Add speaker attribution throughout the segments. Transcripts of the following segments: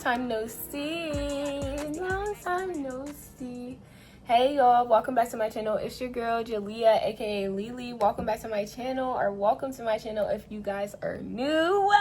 Speaker 1: time no see. Long time no see. Hey y'all, welcome back to my channel. It's your girl Jalea, aka Lili. Welcome back to my channel, or welcome to my channel if you guys are new.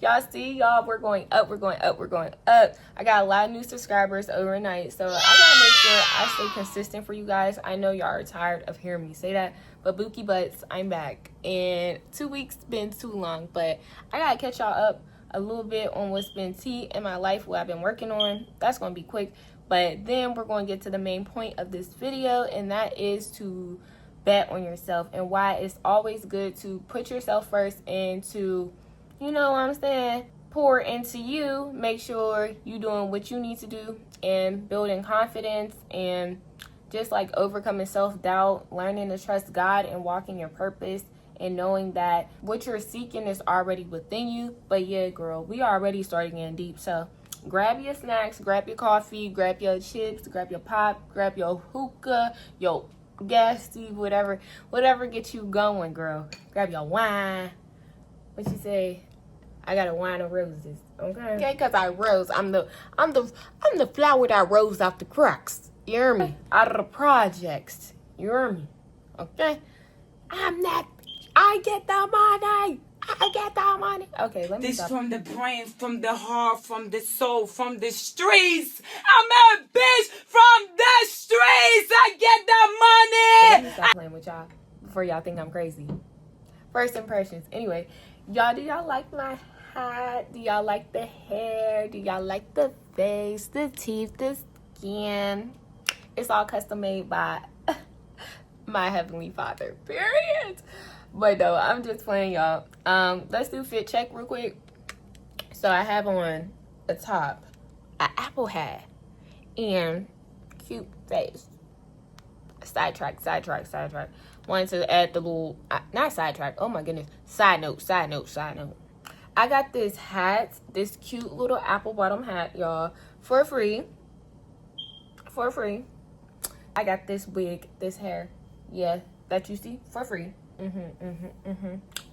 Speaker 1: Y'all see, y'all, we're going up. I got a lot of new subscribers overnight, so I gotta make sure I stay consistent for you guys. I know y'all are tired of hearing me say that, but Bookie Butts, I'm back. And 2 weeks been too long, but I gotta catch y'all up a little bit on what's been tea in my life, what I've been working on. That's gonna be quick, but then we're going to get to the main point of this video, and that is to bet on yourself and why it's always good to put yourself first and to, you know what I'm saying, pour into you. Make sure you doing what you need to do and building confidence and just like overcoming self-doubt, learning to trust God and walking your purpose, and knowing that what you're seeking is already within you. But yeah, girl, we already starting in deep. So grab your snacks, grab your coffee, grab your chips, grab your pop, grab your hookah, your gas stove, whatever gets you going, girl. Grab your wine. What you say? I got a wine of roses. Okay, cause I rose. I'm the flower that rose out the cracks. You hear me? Out of the projects. You hear me? Okay. I'm that. I get the money. I get the money. Okay, let me
Speaker 2: This
Speaker 1: stop.
Speaker 2: from the brain, from the heart, from the soul, from the streets. I'm a bitch from the streets. I get the
Speaker 1: Let
Speaker 2: money.
Speaker 1: me stop playing with y'all before y'all think I'm crazy. First impressions. Anyway, y'all, do y'all like my hat? Do y'all like the hair? Do y'all like the face, the teeth, the skin? It's all custom made by my Heavenly Father, period. But no, I'm just playing, y'all. Let's do fit check real quick. So I have on the top an apple hat and cute face. Sidetrack. Wanted to add the little, not sidetrack, oh my goodness. Side note. I got this hat, this cute little apple bottom hat, y'all, for free. I got this wig, this hair, yeah, that you see, for free.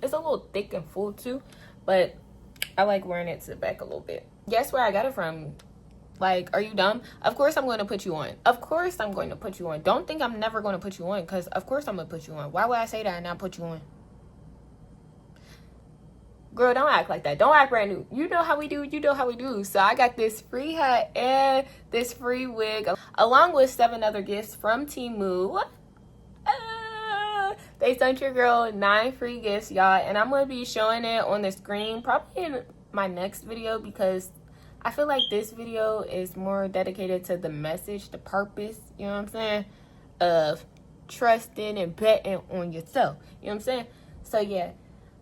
Speaker 1: It's a little thick and full too, but I like wearing it to the back a little bit. Guess where I got it from? Like, are you dumb? Of course I'm going to put you on. Don't think I'm never going to put you on, because of course I'm going to put you on. Why would I say that and not put you on? Girl, don't act like that. Don't act brand new. You know how we do. So I got this free hat and this free wig, along with 7 other gifts from Temu. They sent your girl 9 free gifts, y'all, and I'm going to be showing it on the screen probably in my next video, because I feel like this video is more dedicated to the message, the purpose, you know what I'm saying, of trusting and betting on yourself, you know what I'm saying? So yeah,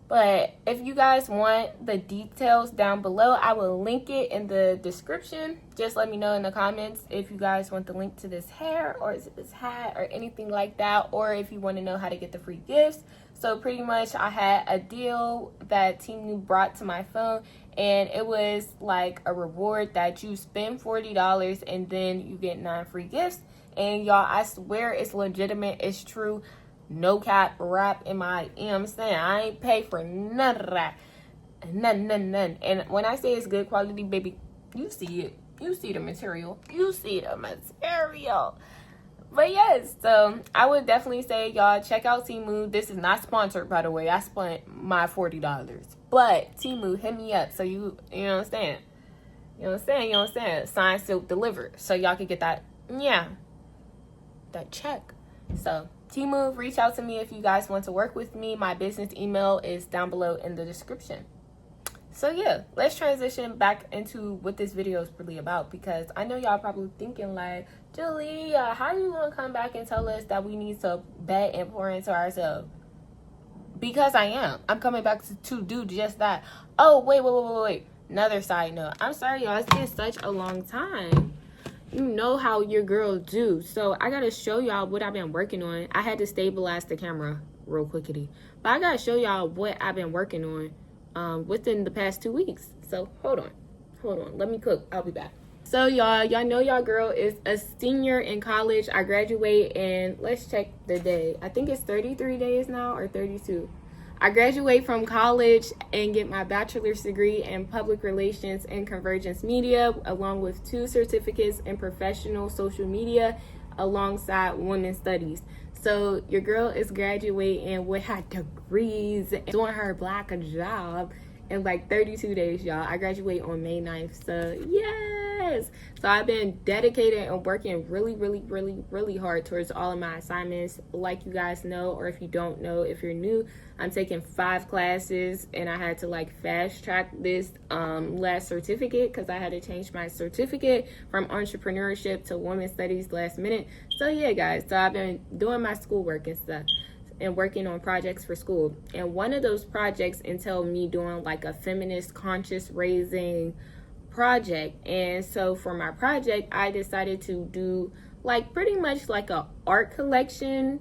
Speaker 1: but if you guys want the details down below, I will link it in the description. Just let me know in the comments if you guys want the link to this hair or this hat or anything like that, or if you want to know how to get the free gifts. So pretty much I had a deal that Temu brought to my phone, and it was like a reward that you spend $40 and then you get 9 free gifts. And y'all, I swear it's legitimate, it's true. No cap, rap in my, you know what I'm saying? I ain't pay for none of that. None. And when I say it's good quality, baby, you see it. You see the material. But yes, so I would definitely say, y'all, check out Temu. This is not sponsored, by the way. I spent my $40. But Temu, hit me up so you know what I'm saying? You know what I'm saying? Signed, sealed, delivered. So y'all can get that, that check. So Temu, reach out to me if you guys want to work with me. My business email is down below in the description. So yeah, let's transition back into what this video is really about, because I know y'all probably thinking like, Jalea, how you gonna come back and tell us that we need to bet and pour into ourselves? Because I am. I'm coming back to do just that. Oh, wait. Another side note. I'm sorry, y'all. It's been such a long time. You know how your girl do. So I gotta show y'all what I've been working on. I had to stabilize the camera real quickly, but I gotta show y'all what I've been working on within the past 2 weeks. So hold on, let me cook. I'll be back. So y'all know y'all girl is a senior in college. I graduate in, let's check the day, I think it's 33 days now or 32. I graduate from college and get my bachelor's degree in public relations and convergence media, along with 2 certificates in professional social media alongside women's studies. So your girl is graduating with her degrees and doing her black job in like 32 days, y'all. I graduate on May 9th. So yes. So I've been dedicated and working really hard towards all of my assignments. Like you guys know, or if you don't know, if you're new, I'm taking 5 classes and I had to like fast track this last certificate because I had to change my certificate from entrepreneurship to women's studies last minute. So yeah, guys, so I've been doing my schoolwork and stuff and working on projects for school. And one of those projects entailed me doing like a feminist conscious raising project. And so for my project, I decided to do like pretty much like a art collection.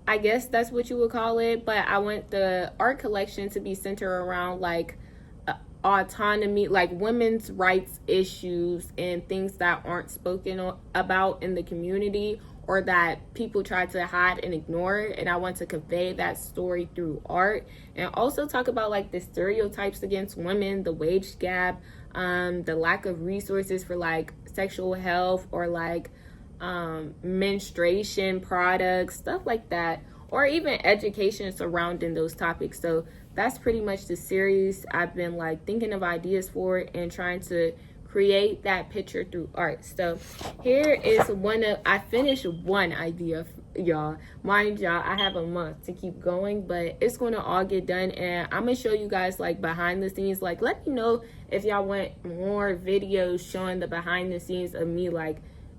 Speaker 1: I guess that's what you would call it. But I want the art collection to be centered around like autonomy, like women's rights issues and things that aren't spoken about in the community, or that people try to hide and ignore. And I want to convey that story through art, and also talk about like the stereotypes against women, the wage gap, the lack of resources for like sexual health or like menstruation products, stuff like that, or even education surrounding those topics. So that's pretty much the series. I've been like thinking of ideas for it and trying to create that picture through art. So here is I finished one idea, y'all. Mind y'all, I have a month to keep going, but it's going to all get done. And I'm going to show you guys like behind the scenes. Like, let me know if y'all want more videos showing the behind the scenes of me like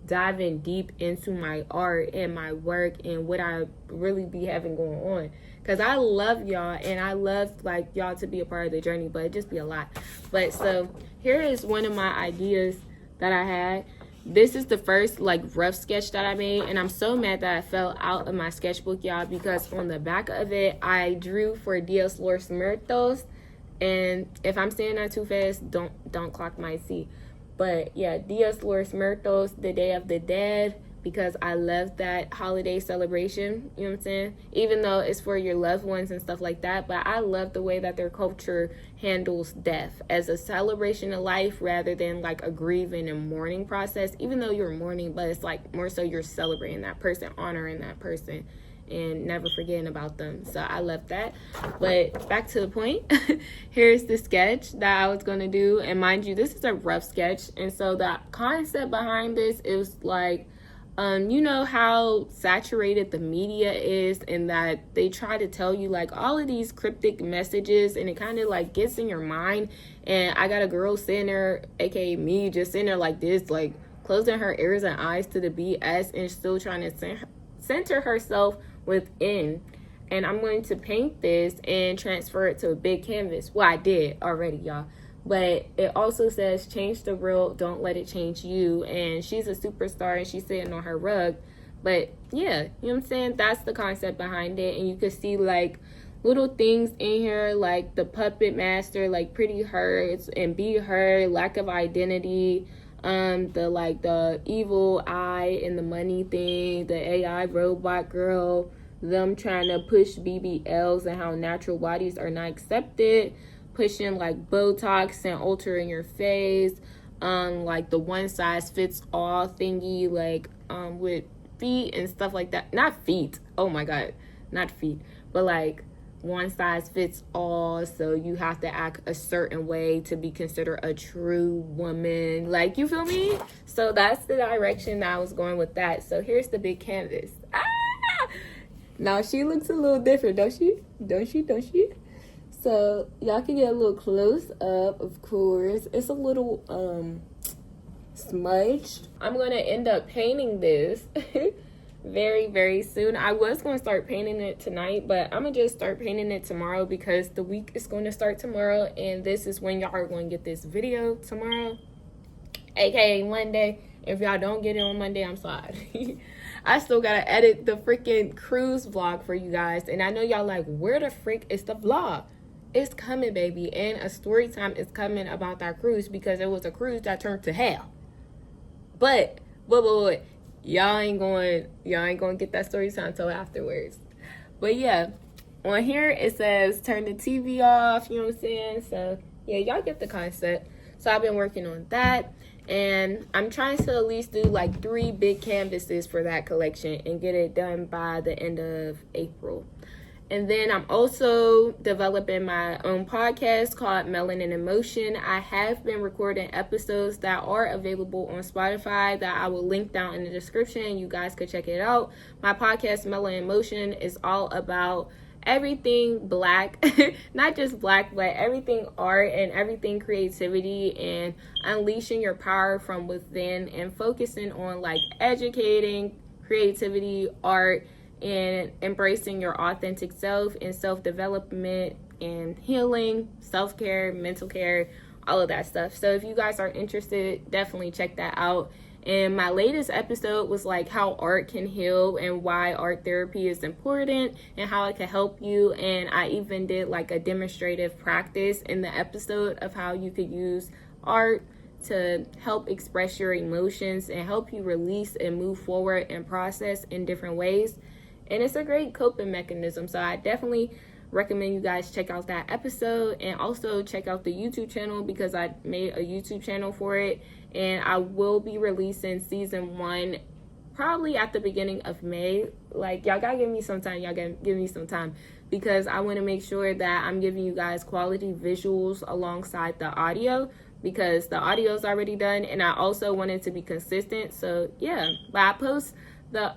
Speaker 1: diving deep into my art and my work and what I really be having going on. Because I love y'all and I love like y'all to be a part of the journey, but it just be a lot. But so here is one of my ideas that I had. This is the first like rough sketch that I made, and I'm so mad that I fell out of my sketchbook, y'all, because on the back of it I drew for Dios los Muertos. And if I'm saying that too fast, don't clock my C. But yeah, Dios los Muertos, the Day of the Dead, because I love that holiday celebration, you know what I'm saying? Even though it's for your loved ones and stuff like that, but I love the way that their culture handles death as a celebration of life rather than like a grieving and mourning process, even though you're mourning, but it's like more so you're celebrating that person, honoring that person, and never forgetting about them. So I love that. But back to the point, here's the sketch that I was going to do. And mind you, this is a rough sketch. And so the concept behind this is like, you know how saturated the media is, and that they try to tell you like all of these cryptic messages, and it kind of like gets in your mind. And I got a girl sitting there, aka me, just sitting there like this, like closing her ears and eyes to the BS and still trying to center herself within. And I'm going to paint this and transfer it to a big canvas. Well, I did already, y'all. But it also says, change the world, don't let it change you. And she's a superstar and she's sitting on her rug. But yeah, you know what I'm saying? That's the concept behind it. And you can see like little things in here, like the puppet master, like pretty hurts and be her, lack of identity, the evil eye and the money thing, the AI robot girl, them trying to push BBLs and how natural bodies are not accepted, pushing like Botox and altering your face, like the one size fits all thingy, like with feet and stuff like that. Not feet, oh my god, not feet, but like one size fits all, so you have to act a certain way to be considered a true woman, like, you feel me? So that's the direction that I was going with that. So here's the big canvas. Now she looks a little different, don't she? So y'all can get a little close up, of course. It's a little smudged. I'm gonna end up painting this very soon. I was going to start painting it tonight, but I'm gonna just start painting it tomorrow because the week is going to start tomorrow, and this is when y'all are going to get this video tomorrow, aka Monday. If y'all don't get it on Monday, I'm sorry. I still gotta edit the freaking cruise vlog for you guys, and I know y'all like, where the frick is the vlog? It's coming, baby, and a story time is coming about that cruise because it was a cruise that turned to hell. But y'all ain't going to get that story time until afterwards. But yeah, on here it says turn the TV off, you know what I'm saying? So yeah, y'all get the concept. So I've been working on that, and I'm trying to at least do like 3 big canvases for that collection and get it done by the end of April. And then I'm also developing my own podcast called Melanin in Motion. I have been recording episodes that are available on Spotify that I will link down in the description. You guys could check it out. My podcast, Melanin in Motion, is all about everything Black, not just Black, but everything art and everything creativity, and unleashing your power from within and focusing on like educating, creativity, art, and embracing your authentic self and self-development and healing, self-care, mental care, all of that stuff. So if you guys are interested, definitely check that out. And my latest episode was like how art can heal and why art therapy is important and how it can help you. And I even did like a demonstrative practice in the episode of how you could use art to help express your emotions and help you release and move forward and process in different ways. And it's a great coping mechanism. So I definitely recommend you guys check out that episode, and also check out the YouTube channel because I made a YouTube channel for it. And I will be releasing season 1 probably at the beginning of May. Like, y'all gotta give me some time. Y'all gotta give me some time because I want to make sure that I'm giving you guys quality visuals alongside the audio, because the audio is already done, and I also wanted to be consistent. So yeah, but I post the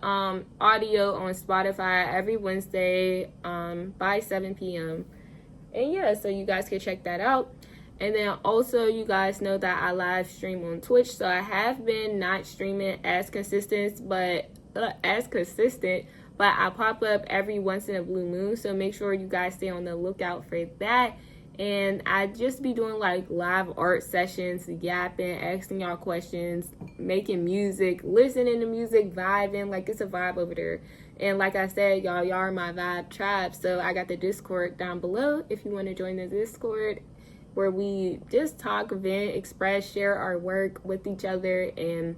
Speaker 1: audio on Spotify every Wednesday by 7 p.m. And yeah, so you guys can check that out. And then also, you guys know that I live stream on Twitch, so I have been not streaming as consistent, but I pop up every once in a blue moon. So make sure you guys stay on the lookout for that. And I just be doing like live art sessions, yapping, asking y'all questions, making music, listening to music, vibing. Like, it's a vibe over there. And like I said, y'all are my vibe tribe. So I got the Discord down below if you want to join the Discord, where we just talk, vent, express, share our work with each other, and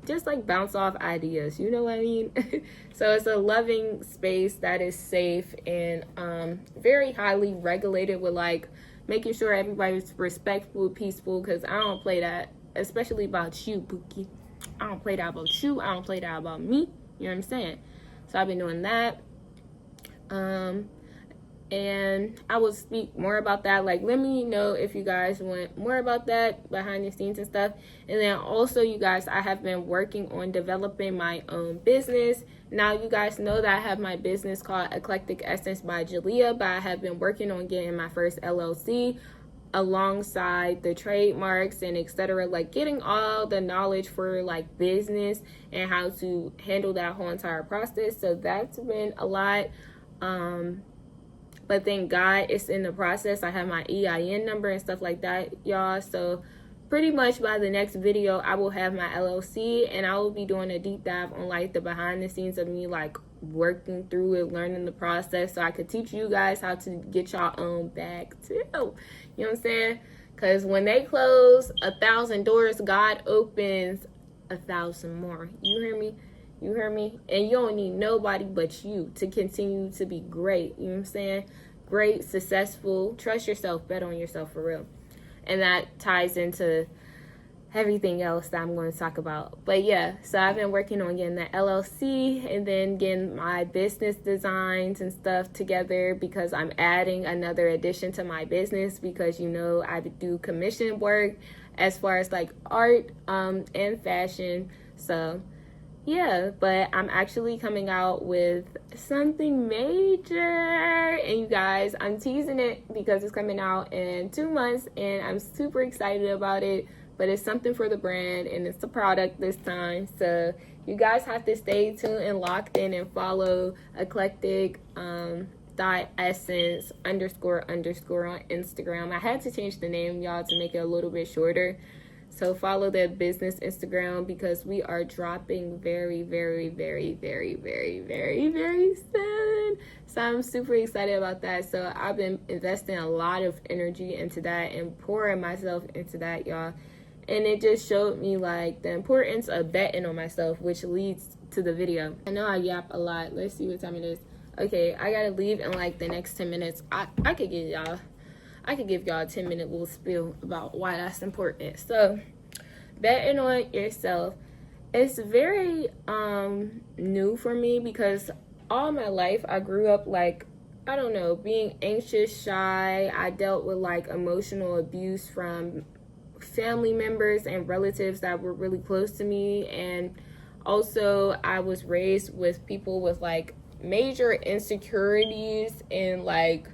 Speaker 1: just like bounce off ideas, you know what I mean? So it's a loving space that is safe and very highly regulated, with like making sure everybody's respectful, peaceful, because I don't play that, especially about you, Pookie. I don't play that about you. I don't play that about me. You know what I'm saying? So I've been doing that. And I will speak more about that. Like, let me know if you guys want more about that behind the scenes and stuff. And then also, you guys, I have been working on developing my own business. Now, you guys know that I have my business called Eclectic Essence by Jalea, but I have been working on getting my first LLC alongside the trademarks and etc., like getting all the knowledge for like business and how to handle that whole entire process. So that's been a lot. But thank God it's in the process. I have my EIN number and stuff like that, y'all. So pretty much by the next video, I will have my LLC, and I will be doing a deep dive on like the behind the scenes of me like working through it, learning the process, so I could teach you guys how to get y'all own bag too. You know what I'm saying? Because when they close 1,000 doors, God opens 1,000 more. You hear me? You heard me? And you don't need nobody but you to continue to be great. You know what I'm saying? Great, successful. Trust yourself. Bet on yourself for real. And that ties into everything else that I'm going to talk about. But yeah, so I've been working on getting the LLC and then getting my business designs and stuff together, because I'm adding another addition to my business, because you know I do commission work as far as like art and fashion. So yeah, but I'm actually coming out with something major, and you guys, I'm teasing it because it's coming out in 2 months, and I'm super excited about it. But it's something for the brand, and it's a product this time. So you guys have to stay tuned and locked in and follow eclectic .essence _ on Instagram. I had to change the name, y'all, to make it a little bit shorter. So follow the business Instagram, because we are dropping very, very, very, very, very, very, very soon. So I'm super excited about that. So I've been investing a lot of energy into that and pouring myself into that, y'all. And it just showed me like the importance of betting on myself, which leads to the video. I know I yap a lot. Let's see what time it is. okay, I gotta leave in like the next 10 minutes. I could give y'all a 10-minute little spiel about why that's important. So betting on yourself, it's very new for me because all my life I grew up like, I don't know, being anxious, shy. I dealt with like emotional abuse from family members and relatives that were really close to me. And also I was raised with people with like major insecurities, and like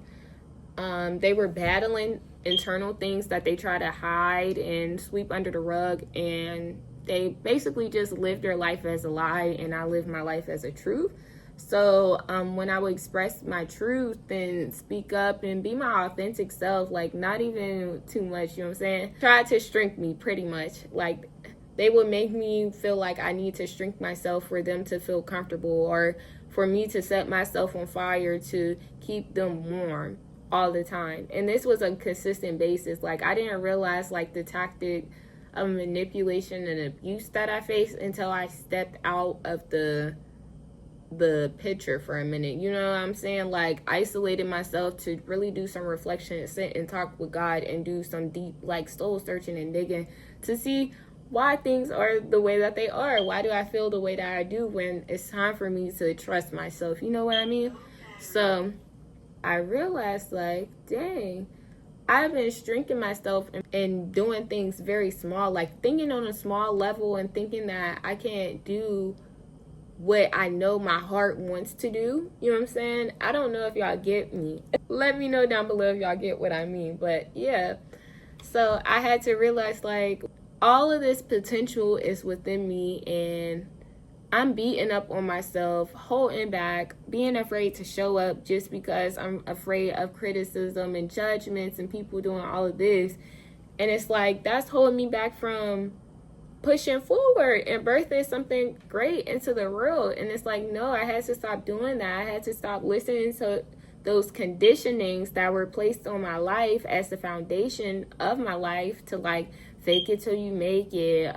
Speaker 1: they were battling internal things that they try to hide and sweep under the rug, and they basically just lived their life as a lie, and I lived my life as a truth. So when I would express my truth and speak up and be my authentic self, like not even too much, you know what I'm saying, tried to shrink me pretty much. Like they would make me feel like I need to shrink myself for them to feel comfortable, or for me to set myself on fire to keep them warm all the time. And this was a consistent basis. Like I didn't realize like the tactic of manipulation and abuse that I faced until I stepped out of the picture for a minute. You know what I'm saying? Like isolated myself to really do some reflection, sit and talk with God, and do some deep like soul searching and digging to see why things are the way that they are. Why do I feel the way that I do when it's time for me to trust myself? You know what I mean? So I realized like, dang, I've been shrinking myself and doing things very small, like thinking on a small level and thinking that I can't do what I know my heart wants to do. You know what I'm saying? I don't know if y'all get me. Let me know down below if y'all get what I mean. But yeah, so I had to realize like all of this potential is within me, and I'm beating up on myself, holding back, being afraid to show up just because I'm afraid of criticism and judgments and people doing all of this. And it's like that's holding me back from pushing forward and birthing something great into the world. And it's like, no, I had to stop doing that. I had to stop listening to those conditionings that were placed on my life as the foundation of my life, to like fake it till you make it,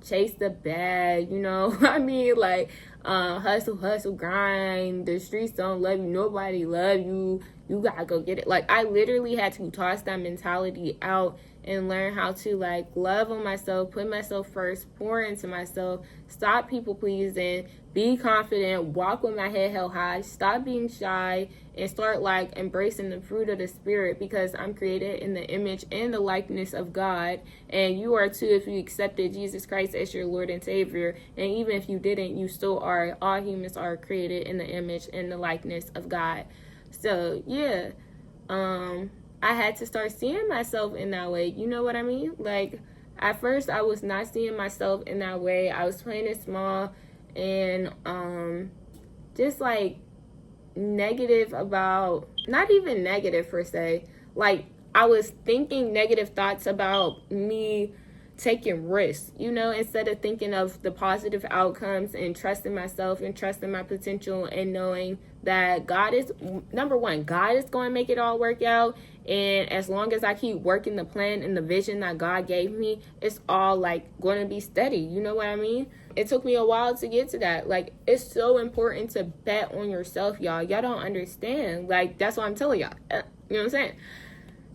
Speaker 1: chase the bag, you know. I mean, like hustle, grind, the streets don't love you, nobody love you, you gotta go get it. Like I literally had to toss that mentality out and learn how to like love on myself, put myself first, pour into myself, stop people pleasing, be confident, walk with my head held high, stop being shy, and start like embracing the fruit of the spirit, because I'm created in the image and the likeness of God, and you are too if you accepted Jesus Christ as your Lord and Savior. And even if you didn't, you still are. All humans are created in the image and the likeness of God. So yeah, I had to start seeing myself in that way. You know what I mean? Like at first I was not seeing myself in that way. I was playing it small and just like negative about, not even negative per se, like I was thinking negative thoughts about me taking risks, you know, instead of thinking of the positive outcomes and trusting myself and trusting my potential and knowing that God is, number one, God is going to make it all work out. And as long as I keep working the plan and the vision that God gave me, it's all like going to be steady. You know what I mean? It took me a while to get to that. Like, it's so important to bet on yourself, y'all. Y'all don't understand. Like, that's what I'm telling y'all. You know what I'm saying?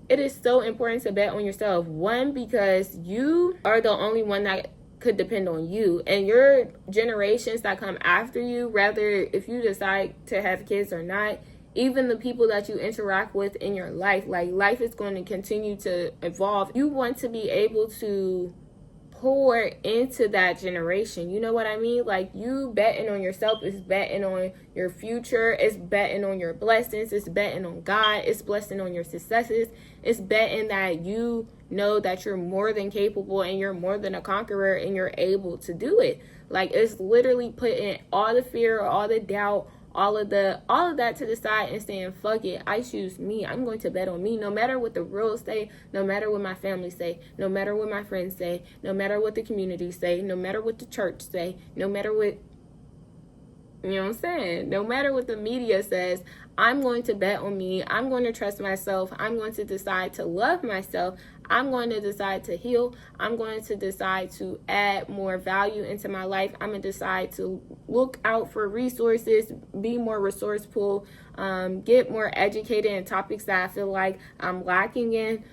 Speaker 1: It is so important to bet on yourself. One, because you are the only one that could depend on you, and your generations that come after you, rather if you decide to have kids or not, even the people that you interact with in your life, like life is going to continue to evolve. You want to be able to pour into that generation. You know what I mean? Like, you betting on yourself is betting on your future. It's betting on your blessings. It's betting on God. It's blessing on your successes. It's betting that you know that you're more than capable and you're more than a conqueror and you're able to do it. Like, it's literally putting all the fear, all the doubt, all of that to the side and saying, fuck it, I choose me. I'm going to bet on me, no matter what the world say, no matter what my family say, no matter what my friends say, no matter what the community say, no matter what the church say, no matter what, you know what I'm saying, no matter what the media says. I'm going to bet on me. I'm going to trust myself. I'm going to decide to love myself. I'm going to decide to heal. I'm going to decide to add more value into my life. I'm going to decide to look out for resources, be more resourceful, get more educated in topics that I feel like I'm lacking in.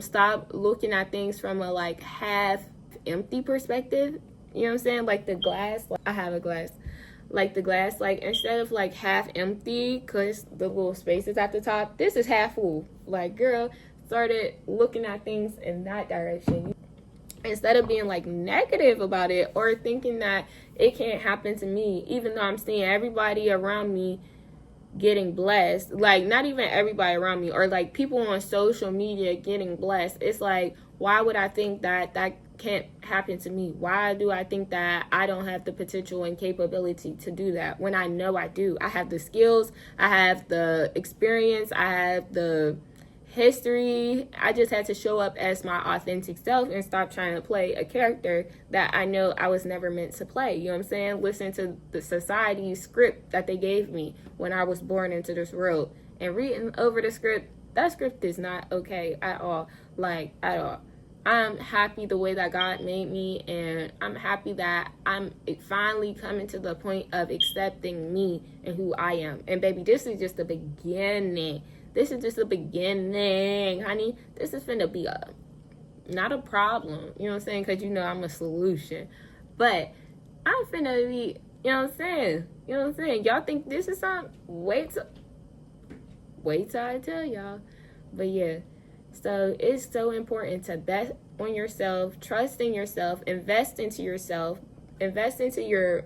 Speaker 1: Stop looking at things from a like half empty perspective. You know what I'm saying? Like the glass. I have a glass. Like the glass, like instead of like half empty, because the little spaces at the top, this is half full. Like, girl, started looking at things in that direction. Instead of being like negative about it or thinking that it can't happen to me, even though I'm seeing everybody around me getting blessed, like not even everybody around me or like people on social media getting blessed. It's like, why would I think that can't happen to me? Why do I think that I don't have the potential and capability to do that when I know I do? I have the skills, I have the experience, I have the history. I just had to show up as my authentic self and stop trying to play a character that I know I was never meant to play. You know what I'm saying? Listen to the society's script that they gave me when I was born into this world and reading over the script. That script is not okay at all. Like, at all. I'm happy the way that God made me, and I'm happy that I'm finally coming to the point of accepting me and who I am. And baby, this is just the beginning. This is just the beginning, honey. This is finna be not a problem, you know what I'm saying? Because you know I'm a solution. But I'm finna be, you know what I'm saying? You know what I'm saying? Y'all think this is something? Wait till I tell y'all. But yeah. So it's so important to bet on yourself, trust in yourself, invest into yourself, invest into your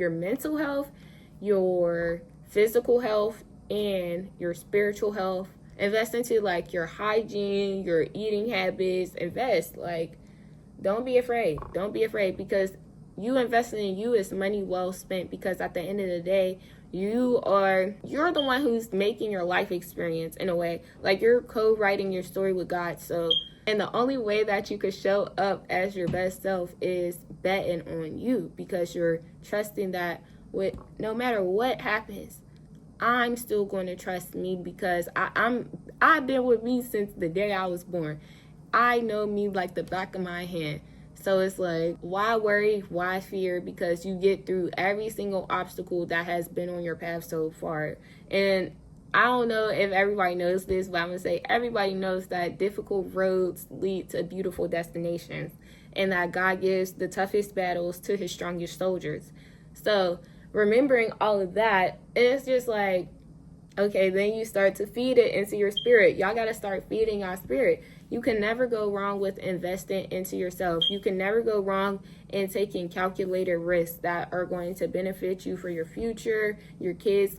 Speaker 1: mental health, your physical health, and your spiritual health. Invest into like your hygiene, your eating habits. Invest. Like, don't be afraid. Don't be afraid, because you investing in you is money well spent, because at the end of the day, you're the one who's making your life experience in a way. Like, you're co-writing your story with God. So, and the only way that you could show up as your best self is betting on you, because you're trusting that with no matter what happens, I'm still going to trust me, because I've been with me since the day I was born. I know me like the back of my hand. So it's like, why worry? Why fear? Because you get through every single obstacle that has been on your path so far. And I don't know if everybody knows this, but I'm going to say everybody knows that difficult roads lead to beautiful destinations, and that God gives the toughest battles to his strongest soldiers. So remembering all of that, it's just like, okay, then you start to feed it into your spirit. Y'all got to start feeding your spirit. You can never go wrong with investing into yourself. You can never go wrong in taking calculated risks that are going to benefit you for your future, your kids,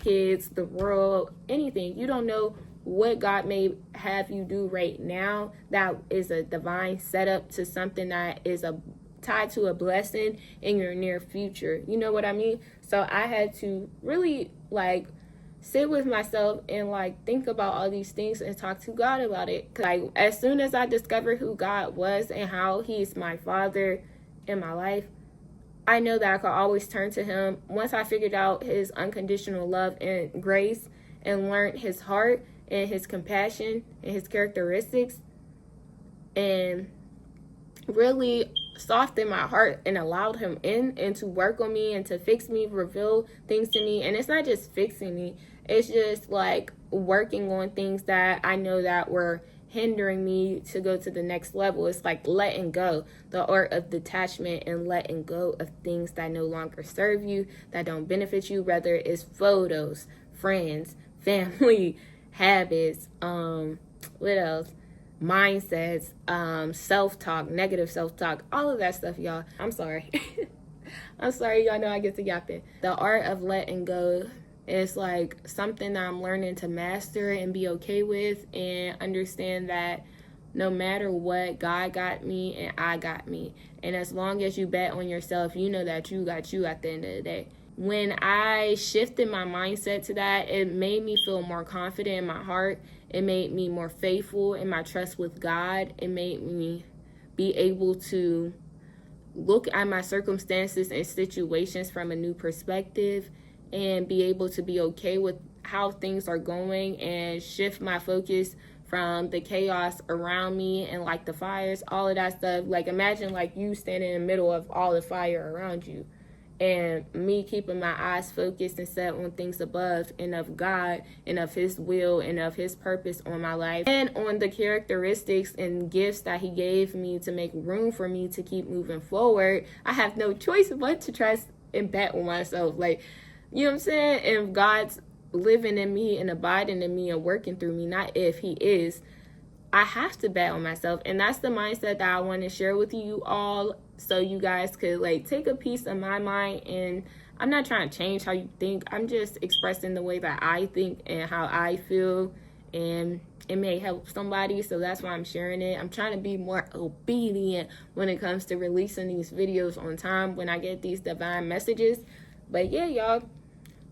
Speaker 1: the world, anything. You don't know what God may have you do right now that is a divine setup to something that is tied to a blessing in your near future. You know what I mean? So I had to really like sit with myself and like think about all these things and talk to God about it. Cause like, as soon as I discovered who God was and how he's my father in my life, I know that I could always turn to him. Once I figured out his unconditional love and grace and learned his heart and his compassion and his characteristics, and really softened my heart and allowed him in and to work on me and to fix me, reveal things to me. And it's not just fixing me, it's just like working on things that I know that were hindering me to go to the next level. It's like letting go, the art of detachment, and letting go of things that no longer serve you, that don't benefit you, whether it's photos, friends, family, habits, what else? Mindsets, self-talk, negative self-talk, all of that stuff, y'all. I'm sorry. I'm sorry, y'all know I get to yapping. The art of letting go is like something that I'm learning to master and be okay with, and understand that no matter what, God got me and I got me. And as long as you bet on yourself, you know that you got you at the end of the day. When I shifted my mindset to that, it made me feel more confident in my heart. It made me more faithful in my trust with God. It made me be able to look at my circumstances and situations from a new perspective, and be able to be okay with how things are going, and shift my focus from the chaos around me and like the fires, all of that stuff. Like imagine like you standing in the middle of all the fire around you, and me keeping my eyes focused and set on things above and of God and of his will and of his purpose on my life and on the characteristics and gifts that he gave me to make room for me to keep moving forward. I have no choice but to trust and bet on myself. Like, you know what I'm saying? If God's living in me and abiding in me and working through me, not if, he is, I have to bet on myself. And that's the mindset that I want to share with you all, so you guys could like take a piece of my mind. And I'm not trying to change how you think. I'm just expressing the way that I think and how I feel, and it may help somebody, so that's why I'm sharing it. I'm trying to be more obedient when it comes to releasing these videos on time when I get these divine messages. But yeah, y'all,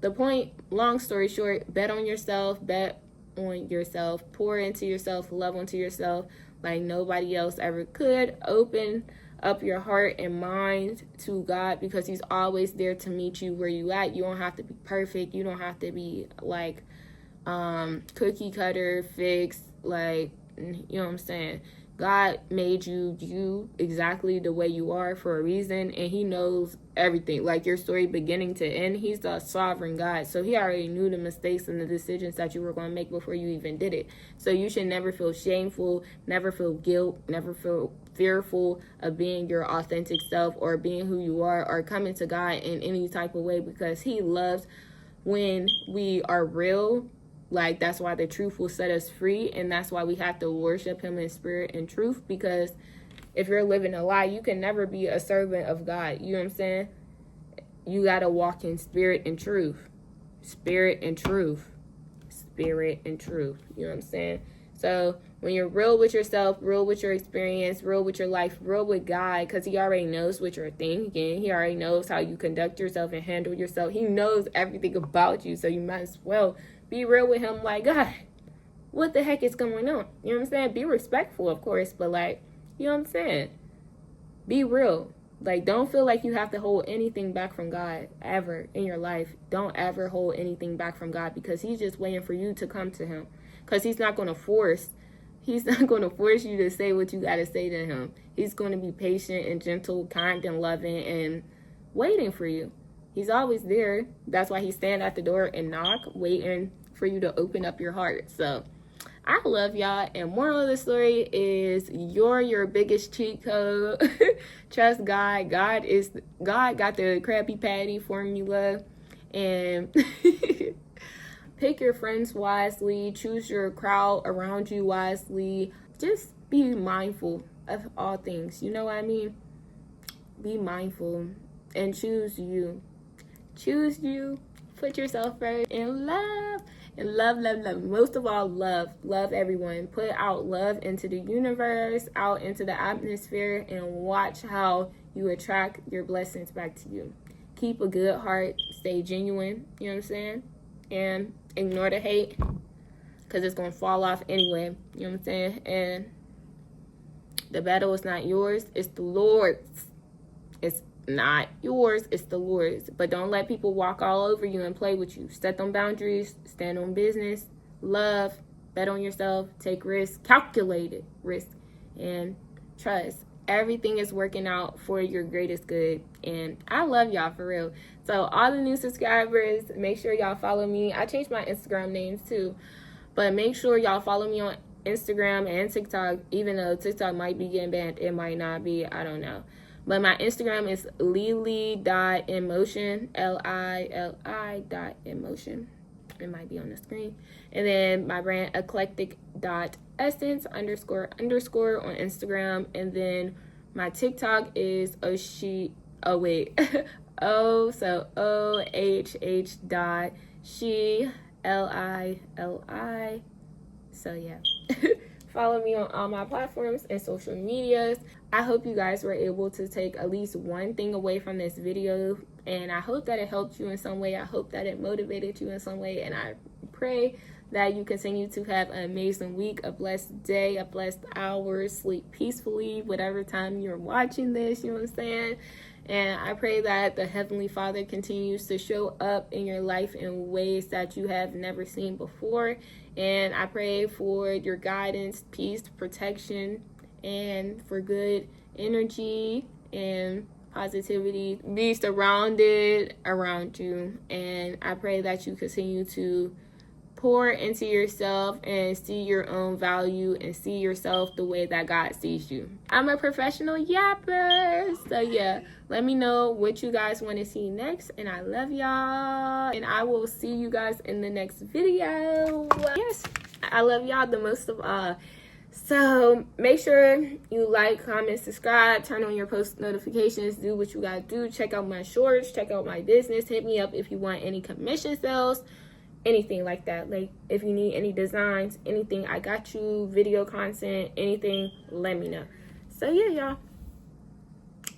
Speaker 1: the point, long story short, bet on yourself, bet on yourself, pour into yourself, love onto yourself like nobody else ever could. Open up your heart and mind to God, because he's always there to meet you where you at. You don't have to be perfect. You don't have to be like cookie cutter fixed, like, you know what I'm saying? God made you exactly the way you are for a reason, and he knows everything, like your story beginning to end. He's the sovereign God, so he already knew the mistakes and the decisions that you were going to make before you even did it. So you should never feel shameful, never feel guilt, never feel fearful of being your authentic self or being who you are or coming to God in any type of way, because he loves when we are real. Like, that's why the truth will set us free, and that's why we have to worship him in spirit and truth, because if you're living a lie, you can never be a servant of God. You know what I'm saying? You got to walk in spirit and truth. Spirit and truth. Spirit and truth. You know what I'm saying? So when you're real with yourself, real with your experience, real with your life, real with God, because he already knows what you're thinking. He already knows how you conduct yourself and handle yourself. He knows everything about you, so you might as well be real with him. Like, God, what the heck is going on? You know what I'm saying? Be respectful, of course, but like, you know what I'm saying? Be real. Like, don't feel like you have to hold anything back from God ever in your life. Don't ever hold anything back from God, because he's just waiting for you to come to him. Because he's not going to force you to say what you got to say to him. He's going to be patient and gentle, kind and loving, and waiting for you. He's always there. That's why he stand at the door and knock, waiting for you to open up your heart. So I love y'all. And moral of the story is, you're your biggest cheat code. Trust God. God got the Krabby Patty formula. And pick your friends wisely. Choose your crowd around you wisely. Just be mindful of all things. You know what I mean? Be mindful and choose you. Choose you. Put yourself first, and love. And love. Most of all, love. Love everyone. Put out love into the universe, out into the atmosphere, and watch how you attract your blessings back to you. Keep a good heart. Stay genuine. You know what I'm saying? And ignore the hate, because it's going to fall off anyway. You know what I'm saying? And the battle is not yours. It's the Lord's. It's not yours, it's the Lord's. But don't let people walk all over you and play with you. Set them boundaries, stand on business, love, bet on yourself, take risks, calculated risk, and trust. Everything is working out for your greatest good. And I love y'all, for real. So all the new subscribers, make sure y'all follow me. I changed my Instagram names too, but make sure y'all follow me on Instagram and TikTok, even though TikTok might be getting banned. It might not be, I don't know. But my Instagram is lili.emotion, Lili.emotion. It might be on the screen. And then my brand, eclectic.essence __ on Instagram. And then my TikTok is ohh she Lili. So yeah. Follow me on all my platforms and social medias. I hope you guys were able to take at least one thing away from this video, and I hope that it helped you in some way. I hope that it motivated you in some way, and I pray that you continue to have an amazing week, a blessed day, a blessed hour, sleep peacefully, whatever time you're watching this, you know what I'm saying? And I pray that the Heavenly Father continues to show up in your life in ways that you have never seen before. And I pray for your guidance, peace, protection, and for good energy and positivity be surrounded around you. And I pray that you continue to pour into yourself and see your own value and see yourself the way that God sees you. I'm a professional yapper. So yeah, let me know what you guys want to see next. And I love y'all. And I will see you guys in the next video. Yes, I love y'all the most of all. So make sure you like, comment, subscribe, turn on your post notifications, do what you gotta do. Check out my shorts, check out my business. Hit me up if you want any commission sales, anything like that. Like if you need any designs, anything, I got you. Video content, anything, let me know. So yeah, y'all,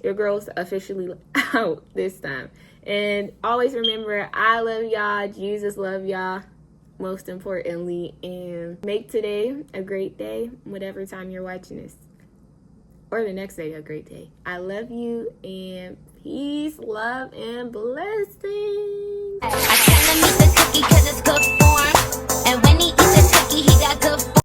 Speaker 1: your girl's officially out this time. And always remember, I love y'all, Jesus love y'all most importantly, and make today a great day, whatever time you're watching this, or the next day a great day. I love you, and peace, love, and blessings.